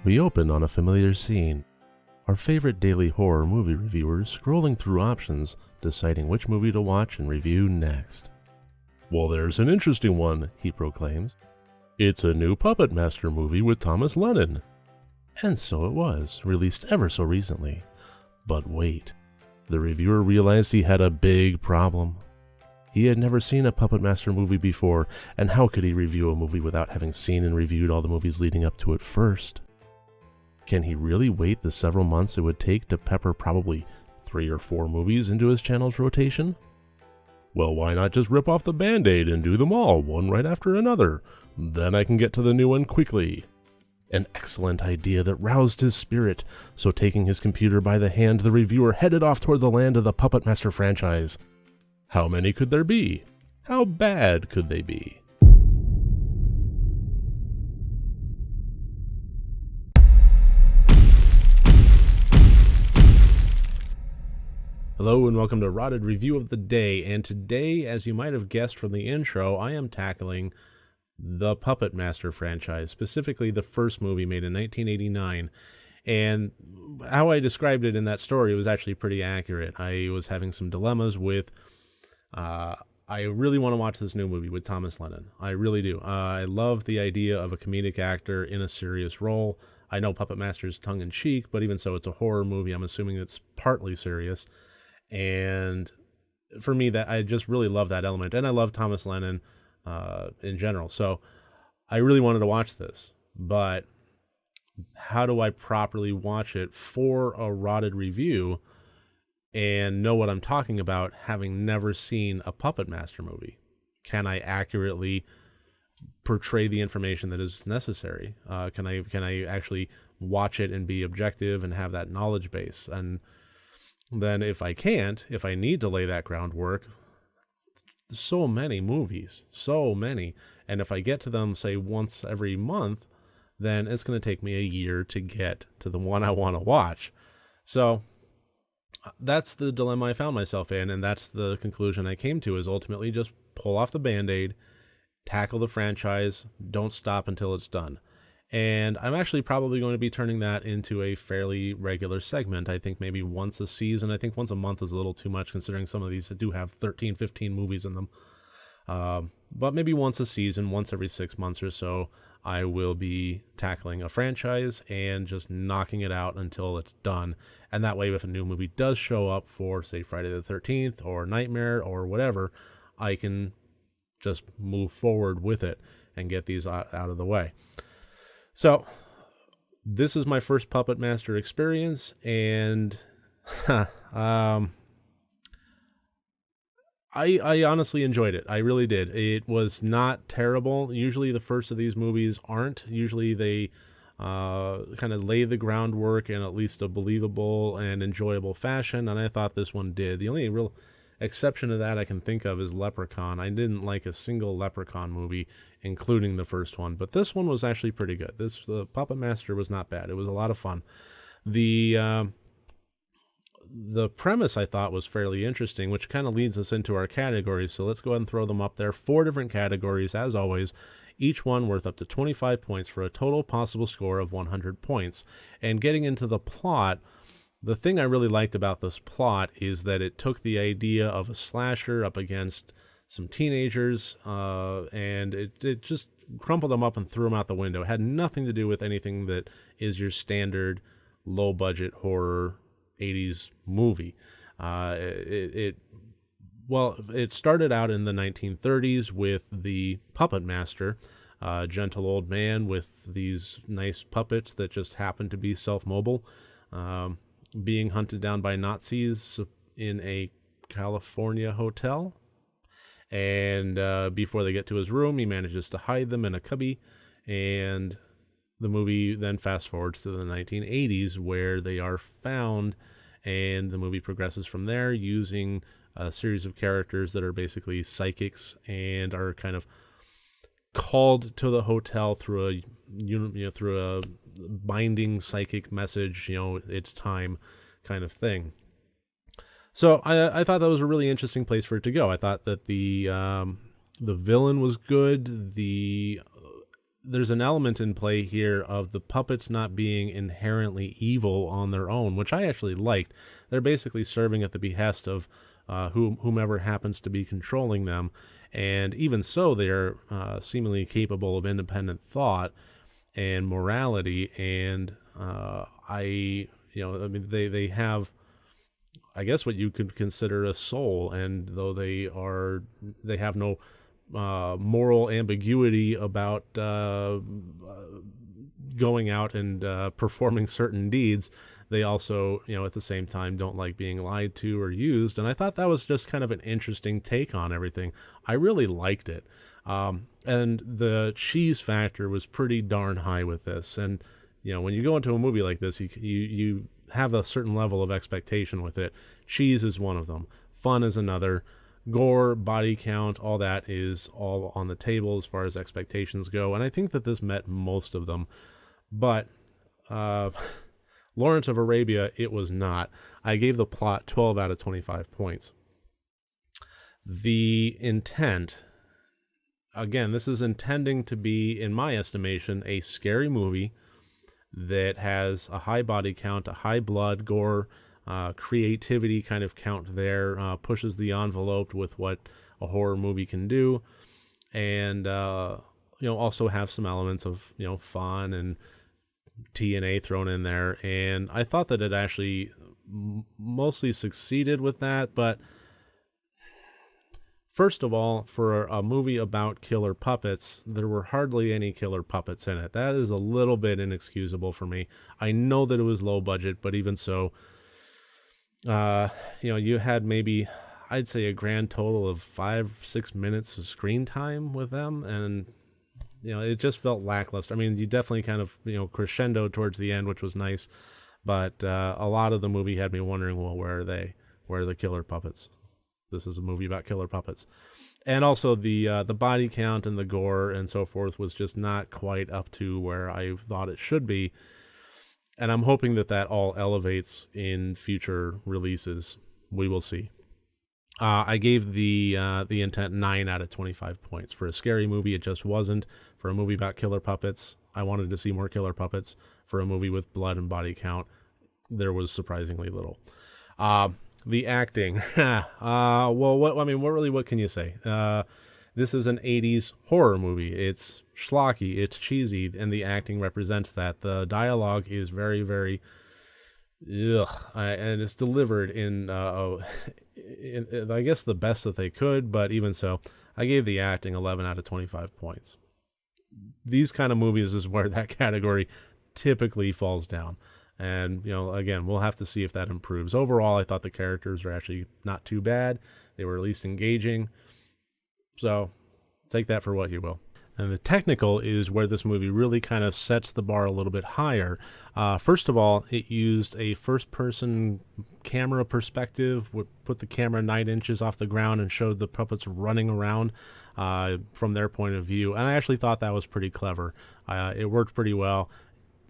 We open on a familiar scene. Our favorite daily horror movie reviewers scrolling through options, deciding which movie to watch and review next. "Well, there's an interesting one," he proclaims. "It's a new Puppetmaster movie with Thomas Lennon." And so it was, released ever so recently. But wait, the reviewer realized he had a big problem. He had never seen a Puppetmaster movie before, and how could he review a movie without having seen and reviewed all the movies leading up to it first? Can he really wait the several months it would take to pepper probably 3 or 4 movies into his channel's rotation? "Well, why not just rip off the Band-Aid and do them all, one right after another? Then I can get to the new one quickly." An excellent idea that roused his spirit, so taking his computer by the hand, the reviewer headed off toward the land of the Puppetmaster franchise. How many could there be? How bad could they be? Hello and welcome to RotD Review of the Day, and today, as you might have guessed from the intro, I am tackling the Puppetmaster franchise, specifically the first movie made in 1989, and how I described it in that story was actually pretty accurate. I was having some dilemmas with, I really want to watch this new movie with Thomas Lennon. I really do. I love the idea of a comedic actor in a serious role. I know Puppetmaster is tongue-in-cheek, but even so, it's a horror movie. I'm assuming it's partly serious. And for me, that I just really love that element, and I love Thomas Lennon in general. So I really wanted to watch this, but how do I properly watch it for a RotD review and know what I'm talking about, having never seen a Puppetmaster movie? Can I accurately portray the information that is necessary? Can I actually watch it and be objective and have that knowledge base? And then if I can't, if I need to lay that groundwork, so many movies, so many. And if I get to them, say, once every month, then it's going to take me a year to get to the one I want to watch. So that's the dilemma I found myself in, and that's the conclusion I came to, is ultimately just pull off the Band-Aid, tackle the franchise, don't stop until it's done. And I'm actually probably going to be turning that into a fairly regular segment. I think maybe once a season. I think once a month is a little too much, considering some of these do have 13, 15 movies in them. But maybe once a season, once every 6 months or so, I will be tackling a franchise and just knocking it out until it's done. And that way, if a new movie does show up for, say, Friday the 13th or Nightmare or whatever, I can just move forward with it and get these out of the way. So, this is my first Puppetmaster experience, and I honestly enjoyed it. I really did. It was not terrible. Usually the first of these movies aren't. Usually they kind of lay the groundwork in at least a believable and enjoyable fashion, and I thought this one did. The only real exception to that I can think of is Leprechaun. I didn't like a single Leprechaun movie, including the first one, but this one was actually pretty good. The Puppetmaster was not bad. It was a lot of fun. The premise I thought was fairly interesting, which kind of leads us into our categories. So let's go ahead and throw them up there. 4 different categories, as always, each one worth up to 25 points for a total possible score of 100 points. And getting into the plot, the thing I really liked about this plot is that it took the idea of a slasher up against some teenagers, and it just crumpled them up and threw them out the window. It had nothing to do with anything that is your standard low-budget horror 80s movie. It started out in the 1930s with the Puppetmaster, a gentle old man with these nice puppets that just happened to be self-mobile, being hunted down by Nazis in a California hotel. And before they get to his room, he manages to hide them in a cubby. And the movie then fast forwards to the 1980s, where they are found, and the movie progresses from there using a series of characters that are basically psychics and are kind of called to the hotel through a binding psychic message. It's time, kind of thing. So I thought that was a really interesting place for it to go. I thought that the villain was good. The there's an element in play here of the puppets not being inherently evil on their own, which I actually liked. They're basically serving at the behest of whomever happens to be controlling them, and even so, they're seemingly capable of independent thought and morality. And I mean, they have, I guess, what you could consider a soul, and though they have no moral ambiguity about going out and performing certain deeds, they also, at the same time, don't like being lied to or used. And I thought that was just kind of an interesting take on everything. I really liked it. And the cheese factor was pretty darn high with this. And, when you go into a movie like this, you have a certain level of expectation with it. Cheese is one of them. Fun is another. Gore, body count, all that is all on the table as far as expectations go. And I think that this met most of them. But Lawrence of Arabia, it was not. I gave the plot 12 out of 25 points. The intent, again, this is intending to be, in my estimation, a scary movie that has a high body count, a high blood, gore, creativity kind of count there, pushes the envelope with what a horror movie can do, and also have some elements of fun and TNA thrown in there. And I thought that it actually mostly succeeded with that. But first of all, for a movie about killer puppets, there were hardly any killer puppets in it. That is a little bit inexcusable for me. I know that it was low budget, but even so, you had maybe, I'd say, a grand total of 5-6 minutes of screen time with them, and it just felt lackluster. I mean, you definitely kind of crescendo towards the end, which was nice, but a lot of the movie had me wondering, well, where are they? Where are the killer puppets? This is a movie about killer puppets. And also the body count and the gore and so forth was just not quite up to where I thought it should be. And I'm hoping that all elevates in future releases. We will see. I gave the intent 9 out of 25 points. For a scary movie, it just wasn't. For a movie about killer puppets, I wanted to see more killer puppets. For a movie with blood and body count, there was surprisingly little. The acting, what can you say? This is an 80s horror movie. It's schlocky, it's cheesy, and the acting represents that. The dialogue is very, very, and it's delivered in, I guess, the best that they could, but even so, I gave the acting 11 out of 25 points. These kind of movies is where that category typically falls down. And, again, we'll have to see if that improves. Overall, I thought the characters are actually not too bad. They were at least engaging. So take that for what you will. And the technical is where this movie really kind of sets the bar a little bit higher. First of all, it used a first-person camera perspective, would put the camera 9 inches off the ground and showed the puppets running around from their point of view. And I actually thought that was pretty clever. It worked pretty well.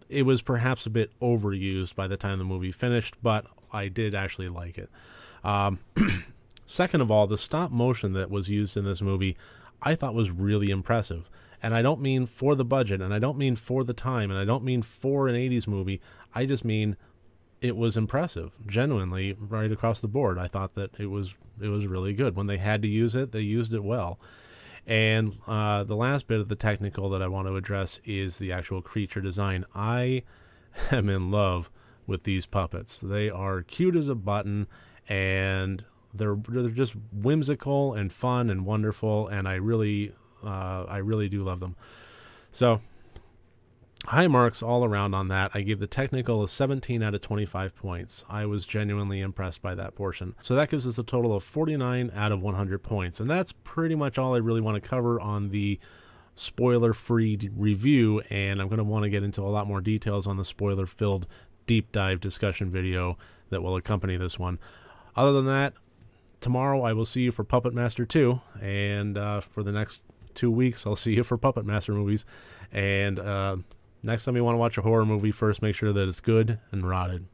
It was perhaps a bit overused by the time the movie finished, but I did actually like it. Second of all, the stop motion that was used in this movie, I thought was really impressive. And I don't mean for the budget, and I don't mean for the time, and I don't mean for an 80s movie. I just mean it was impressive, genuinely, right across the board. I thought that it was really good. When they had to use it, they used it well. And the last bit of the technical that I want to address is the actual creature design. I am in love with these puppets. They are cute as a button, and they're just whimsical and fun and wonderful, and I really do love them. So high marks all around on that. I gave the technical a 17 out of 25 points. I was genuinely impressed by that portion. So that gives us a total of 49 out of 100 points. And that's pretty much all I really want to cover on the spoiler-free review. And I'm going to want to get into a lot more details on the spoiler-filled deep dive discussion video that will accompany this one. Other than that, tomorrow I will see you for Puppetmaster 2. And for the next 2 weeks, I'll see you for Puppetmaster movies. And next time you want to watch a horror movie, first make sure that it's good and rotted.